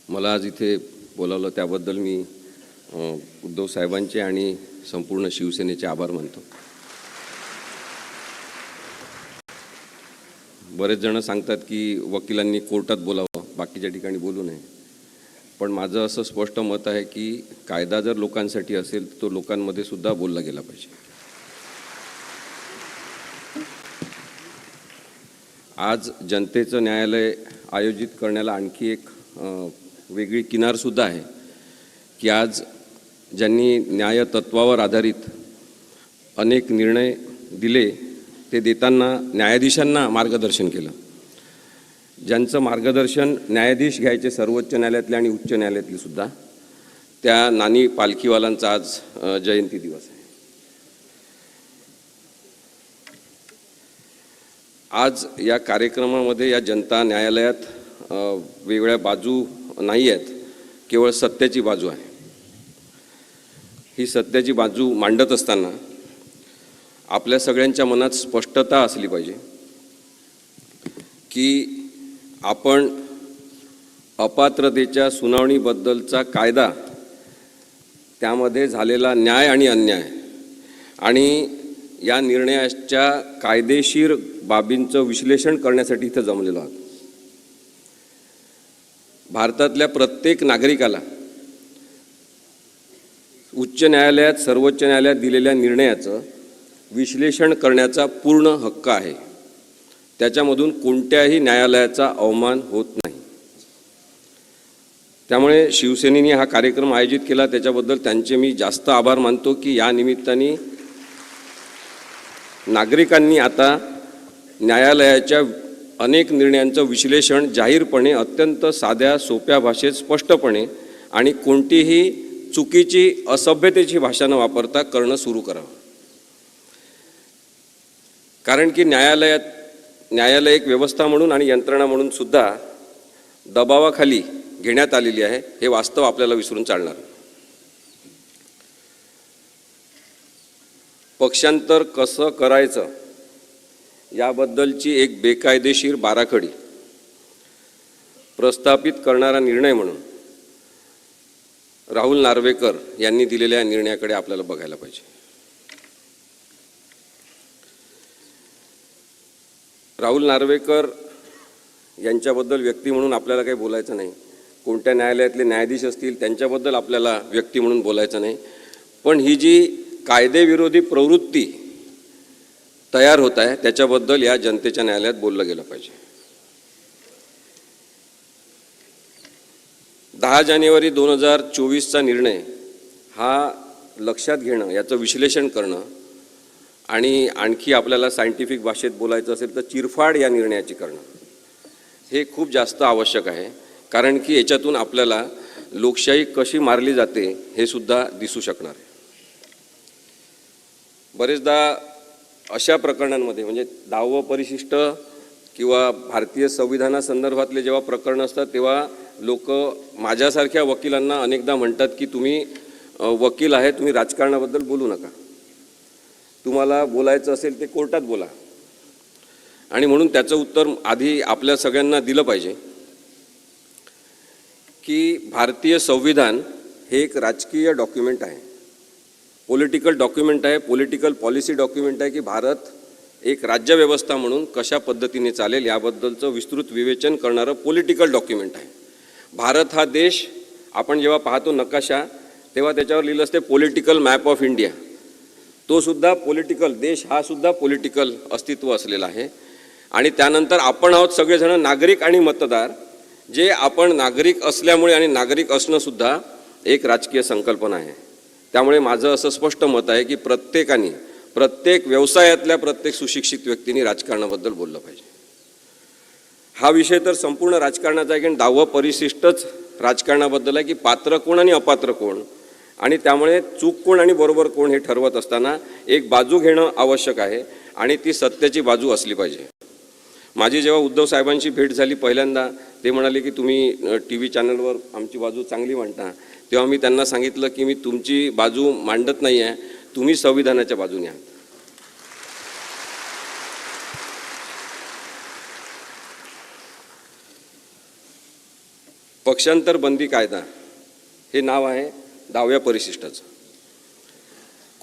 मला आज इथे बोलावलं त्याबद्दल मी उद्धव साहेबांचे आणि संपूर्ण शिवसेनेचे आभार मानतो. बरेच जण सांगतात की वकिलांनी कोर्टात बोलावं, बाकीच्या ठिकाणी बोलू नये. पण माझं असं स्पष्ट मत आहे की कायदा जर लोकांसाठी असेल तर तो लोकांमध्ये सुद्धा बोलला गेला पाहिजे. आज जनतेचं न्यायालय आयोजित करण्याला आणखी एक वेगळी किनारसुद्धा आहे की आज ज्यांनी न्यायतत्वावर आधारित अनेक निर्णय दिले ते देताना न्यायाधीशांना मार्गदर्शन केलं. ज्यांचं मार्गदर्शन न्यायाधीश घ्यायचे सर्वोच्च न्यायालयातले आणि उच्च न्यायालयातले सुद्धा, त्या नानी पालखीवालांचा आज जयंती दिवस आहे. आज या कार्यक्रमामध्ये या जनता न्यायालयात वेगळ्या बाजू नाही आहेत, केवळ सत्याची बाजू आहे. ही सत्याची बाजू मांडत असताना आपल्या सगळ्यांच्या मनात स्पष्टता असली पाहिजे की आपण अपात्रतेच्या सुनावणीबद्दलचा कायदा, त्यामध्ये झालेला न्याय आणि अन्याय आणि या निर्णयाच्या कायदेशीर बाबींचं विश्लेषण करण्यासाठी इथं जमलेलो आहोत. भारतातल्या प्रत्येक नागरिकाला उच्च न्यायालयात सर्वोच्च न्यायालयात दिलेल्या निर्णयाचं विश्लेषण करण्याचा पूर्ण हक्क आहे. त्याच्यामधून कोणत्याही न्यायालयाचा अवमान होत नाही. त्यामुळे शिवसेनेने हा कार्यक्रम आयोजित केला, त्याच्याबद्दल त्यांचे मी जास्त आभार मानतो की या निमित्ताने नागरिकांनी आता न्यायालयाच्या अनेक निर्णयांचं विश्लेषण जाहीरपणे, अत्यंत साध्या सोप्या भाषेत स्पष्टपणे आणि कोणतीही चुकीची असभ्यतेची भाषा न वापरता करणं सुरू करावं. कारण की न्यायालय एक व्यवस्था म्हणून आणि यंत्रणा म्हणून सुद्धा दबावाखाली घेण्यात आलेली आहे, हे वास्तव आपल्याला विसरून चालणार. पक्षांतर कसं करायचं याबद्दलची एक बेकायदेशीर बाराखडी प्रस्थापित करणारा निर्णय म्हणून राहुल नार्वेकर यांनी दिलेल्या निर्णयाकडे आपल्याला बघायला पाहिजे. राहुल नार्वेकर यांच्याबद्दल व्यक्ती म्हणून आपल्याला काही बोलायचं नाही. कोणत्या न्यायालयातले न्यायाधीश असतील त्यांच्याबद्दल आपल्याला व्यक्ती म्हणून बोलायचं नाही. पण ही जी कायदेविरोधी प्रवृत्ती तयार होत आहे त्याच्याबद्दल या जनतेच्या न्यायालयात बोललं गेलं पाहिजे. 10 जानेवारी 2024चा निर्णय हा लक्षात घेणं, याचं विश्लेषण करणं आणि आणखी आपल्याला सायंटिफिक भाषेत बोलायचं असेल तर चिरफाड या निर्णयाची करणं हे खूप जास्त आवश्यक आहे. कारण की याच्यातून आपल्याला लोकशाही कशी मारली जाते हे सुद्धा दिसू शकणार आहे. बरेचदा अशा प्रकरणांमध्ये म्हणजे 10वं परिशिष्ट किंवा भारतीय संविधानासंदर्भातले जेव्हा प्रकरणं असतात तेव्हा लोक माझ्यासारख्या वकिलांना अनेकदा म्हणतात की तुम्ही वकील आहे, तुम्ही राजकारणाबद्दल बोलू नका, तुम्हाला बोलायचं असेल ते कोर्टात बोला. आणि म्हणून त्याचं उत्तर आधी आपल्या सगळ्यांना दिलं पाहिजे की भारतीय संविधान हे एक राजकीय डॉक्युमेंट आहे, पॉलिटिकल डॉक्युमेंट आहे, पॉलिटिकल पॉलिसी डॉक्युमेंट आहे की भारत एक राज्यव्यवस्था म्हणून कशा पद्धतीने चालेल याबद्दलचं विस्तृत विवेचन करणारं पॉलिटिकल डॉक्युमेंट आहे. भारत हा देश आपण जेव्हा पाहतो नकाशा तेव्हा त्याच्यावर लिहिलं असते पॉलिटिकल मॅप ऑफ इंडिया. तो सुद्धा पॉलिटिकल देश हा सुद्धा पॉलिटिकल अस्तित्व असलेला आहे. आणि त्यानंतर आपण आहोत सगळेजण नागरिक आणि मतदार, जे आपण नागरिक असल्यामुळे आणि नागरिक असणं सुद्धा एक राजकीय संकल्पना आहे. त्यामुळे माझं असं स्पष्ट मत आहे की प्रत्येकाने, प्रत्येक व्यवसायातल्या प्रत्येक सुशिक्षित व्यक्तींनी राजकारणाबद्दल बोललं पाहिजे. हा विषय तर संपूर्ण राजकारणाचा आहे की 10वं परिशिष्टच राजकारणाबद्दल आहे की पात्र कोण आणि अपात्र कोण, आणि त्यामुळे चूक कोण आणि बरोबर कोण हे ठरवत असताना एक बाजू घेणं आवश्यक आहे आणि ती सत्याची बाजू असली पाहिजे. माझी जेव्हा उद्धव साहेबांची भेट झाली पहिल्यांदा ते म्हणाले की तुम्ही टी व्ही चॅनलवर आमची बाजू चांगली मांडता, तेव्हा मी त्यांना सांगितलं की मी तुमची बाजू मांडत नाही आहे, तुम्ही संविधानाच्या बाजूने आहात. पक्षांतर बंदी कायदा हे नाव आहे 10व्या परिशिष्टाचं.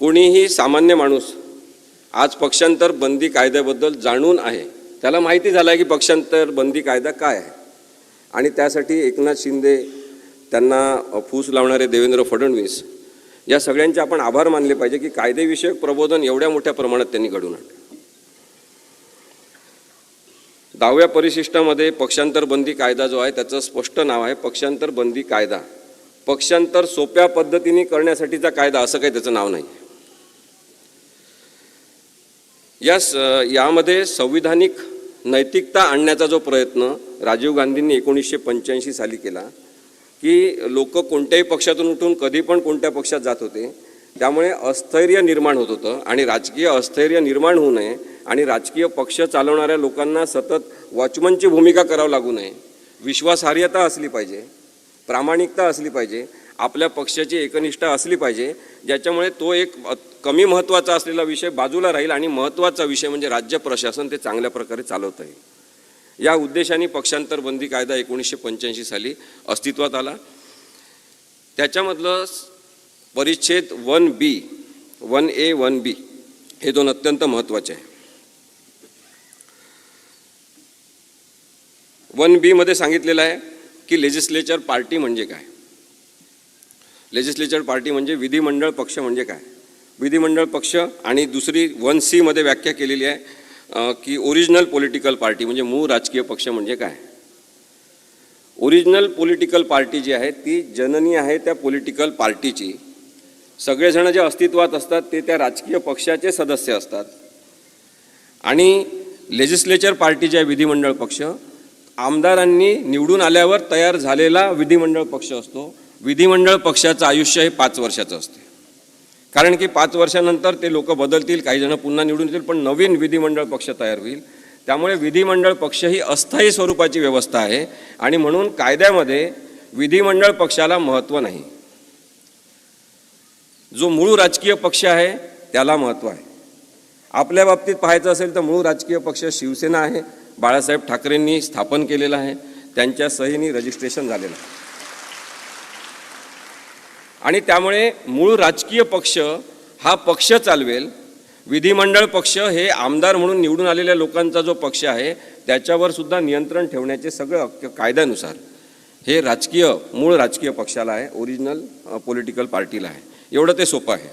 कोणीही सामान्य माणूस आज पक्षांतर बंदी कायद्याबद्दल जाणून आहे, त्याला माहिती झालं आहे की पक्षांतर बंदी कायदा काय आहे. आणि त्यासाठी एकनाथ शिंदे, त्यांना फूस लावणारे देवेंद्र फडणवीस, या सगळ्यांचे आपण आभार मानले पाहिजे की कायदेविषयक प्रबोधन एवढ्या मोठ्या प्रमाणात त्यांनी घडवून आणलं. 10व्या परिशिष्टामध्ये पक्षांतर बंदी कायदा जो आहे त्याचं स्पष्ट नाव आहे पक्षांतर बंदी कायदा. पक्षांतर सोप्या पद्धतीने करण्यासाठीचा कायदा असं काही त्याचं नाव नाही. यामध्ये संविधानिक नैतिकता आणण्याचा जो प्रयत्न राजीव गांधींनी 1985 साली केला की लोक कोणत्याही पक्षातून उठून कधी पण कोणत्या पक्षात जात होते, त्यामुळे अस्थैर्य निर्माण होत होतं. आणि राजकीय अस्थैर्य निर्माण होऊ नये आणि राजकीय पक्ष चालवणाऱ्या लोकांना सतत वॉचमनची भूमिका करावं लागू नये, विश्वासार्हता असली पाहिजे, प्रामाणिकता असली पाहिजे, आपल्या पक्षाची एकनिष्ठा असली पाहिजे, ज्याच्यामुळे तो एक कमी महत्त्वाचा असलेला विषय बाजूला राहील आणि महत्त्वाचा विषय म्हणजे राज्य प्रशासन ते चांगल्या प्रकारे चालवता येईल. या उद्देशाने पक्षांतर बंदी कायदा 1985 साली अस्तित्वात आला. त्याच्यामधलं परिच्छेद 1B, 1A, 1B हे दोन अत्यंत महत्त्वाचे आहे. 1B मध्ये सांगितलेलं आहे की लेजिस्लेचर पार्टी म्हणजे काय. लेजिस्लेचर पार्टी म्हणजे विधिमंडळ पक्ष म्हणजे काय. विधिमंडळ पक्ष. आणि दुसरी 1C मध्ये व्याख्या केलेली आहे की ओरिजिनल पॉलिटिकल पार्टी म्हणजे मूळ राजकीय पक्ष म्हणजे काय. ओरिजिनल पॉलिटिकल पार्टी जी आहे ती जननी आहे त्या पॉलिटिकल पार्टीची. सगळेजण जे अस्तित्वात असतात ते त्या राजकीय पक्षाचे सदस्य असतात. आणि लेजिस्लेचर पार्टी जी आहे विधिमंडळ पक्ष, आमदारांनी निवडून आल्यावर तयार झालेला विधिमंडळ पक्ष असतो. विधिमंडळ पक्षाचं आयुष्य हे 5 वर्षाचं असते, कारण की 5 वर्षानंतर ते लोक बदलतील, काही जण पुन्हा निवडून येतील, पण नवीन विधिमंडळ पक्ष तयार होईल. त्यामुळे विधिमंडळ पक्ष ही अस्थायी स्वरूपाची व्यवस्था आहे आणि म्हणून कायद्यामध्ये विधिमंडळ पक्षाला महत्त्व नाही. जो मूळ राजकीय पक्ष आहे त्याला महत्त्व आहे. आपल्या बाबतीत पाहायचं असेल तर मूळ राजकीय पक्ष शिवसेना आहे, बाळासाहेब ठाकरेंनी स्थापन केलेला आहे, त्यांच्या सहीने रजिस्ट्रेशन झालेलं आहे. आणि त्यामुळे मूळ राजकीय पक्ष हा पक्ष चालवेल. विधिमंडळ पक्ष हे आमदार म्हणून निवडून आलेल्या लोकांचा जो पक्ष आहे त्याच्यावर सुद्धा नियंत्रण ठेवण्याचे सगळं कायद्यानुसार हे मूळ राजकीय पक्षाला आहे, ओरिजिनल पॉलिटिकल पार्टीला आहे. एवढं ते सोपं आहे.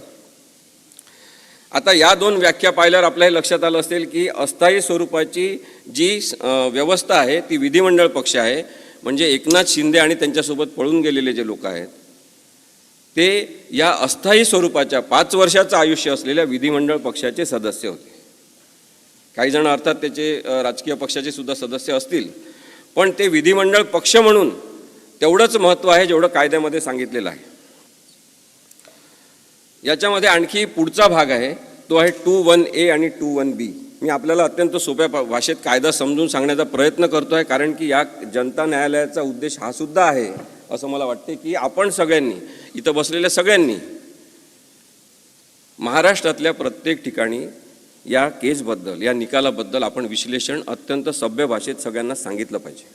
आता या दोन व्याख्या पाहिल्यावर आपल्या लक्षात आलं असेल की अस्थायी स्वरूपाची जी व्यवस्था आहे ती विधिमंडळ पक्ष आहे. म्हणजे एकनाथ शिंदे आणि त्यांच्यासोबत पळून गेलेले जे लोक आहेत ते या अस्थायी स्वरूपाच्या 5 वर्षाचं आयुष्य असलेल्या विधिमंडळ पक्षाचे सदस्य होते. काही जण अर्थात त्याचे राजकीय पक्षाचे सुद्धा सदस्य असतील, पण ते विधिमंडळ पक्ष म्हणून तेवढंच महत्त्व आहे जेवढं कायद्यामध्ये सांगितलेलं आहे. याच्यामध्ये आणखी पुढचा भाग आहे, तो आहे 2(1)A आणि 2(1)B. मी आपल्याला अत्यंत सोप्या भाषेत कायदा समजून सांगण्याचा प्रयत्न करतो आहे, कारण की या जनता न्यायालयाचा उद्देश हा सुद्धा आहे असं मला वाटते की आपण सगळ्यांनी, इथं बसलेल्या सगळ्यांनी महाराष्ट्रातल्या प्रत्येक ठिकाणी या केसबद्दल, या निकालाबद्दल आपण विश्लेषण अत्यंत सभ्य भाषेत सगळ्यांना सांगितलं पाहिजे.